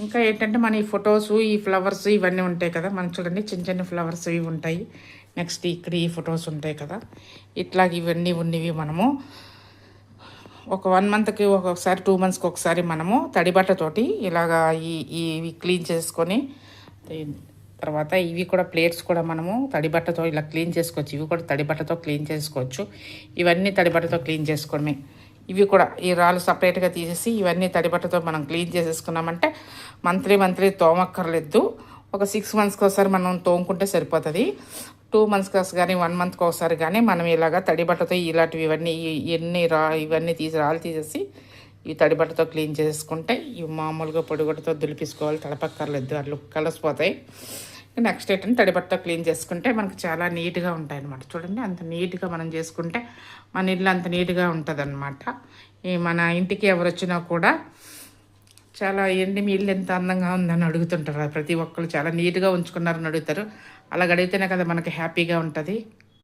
ఇంకా ఏంటంటే మన ఈ ఫొటోస్ ఈ ఫ్లవర్స్ ఇవన్నీ ఉంటాయి కదా, మనం చూడండి చిన్న చిన్న ఫ్లవర్స్ ఇవి ఉంటాయి. నెక్స్ట్ ఇక్కడ ఈ ఫొటోస్ ఉంటాయి కదా, ఇట్లాగ ఇవన్నీ ఉన్నవి మనము ఒక 1 మంత్కి ఒక్కొక్కసారి 2 మంత్స్కి ఒకసారి మనము తడి బట్టతోటి ఇలాగా ఇవి క్లీన్ చేసుకొని, తర్వాత ఇవి కూడా ప్లేట్స్ కూడా మనము తడి బట్టతో ఇలా క్లీన్ చేసుకోవచ్చు. ఇవి కూడా తడి బట్టతో క్లీన్ చేసుకోవచ్చు. ఇవన్నీ తడి బట్టతో క్లీన్ చేసుకోవడమే. ఇవి కూడా ఈ రాళ్ళు సపరేట్గా తీసేసి ఇవన్నీ తడి బట్టతో మనం క్లీన్ చేసేసుకున్నామంటే మంత్లీ తోమక్కర్లేదు. ఒక 6 మంత్స్కి ఒకసారి మనం తోముకుంటే సరిపోతుంది. 2 మంత్స్కి ఒకసారి కానీ 1 మంత్కి ఒకసారి కానీ మనం ఇలాగ తడి బట్టతో ఇలాంటివి ఇవన్నీ ఇవన్నీ రాళ్ళు తీసేసి ఈ తడి బట్టతో క్లీన్ చేసుకుంటే ఇవి మామూలుగా పొడిగొట్టతో దులిపించుకోవాలి, తడపక్కర్లేదు, అట్లు కలిసిపోతాయి. నెక్స్ట్ ఏంటంటే తడి బట్టతో క్లీన్ చేసుకుంటే మనకు చాలా నీట్గా ఉంటాయి అన్నమాట. చూడండి అంత నీట్గా మనం చేసుకుంటే మన ఇల్లు అంత నీట్గా ఉంటుంది అన్నమాట. ఈ మన ఇంటికి ఎవరు వచ్చినా కూడా చాలా ఏంటి మీ ఇల్లు ఎంత అందంగా ఉందని అడుగుతుంటారు. ప్రతి ఒక్కరు చాలా నీట్గా ఉంచుకున్నారని అడుగుతారు. అలా అడిగితేనే కదా మనకి హ్యాపీగా ఉంటుంది.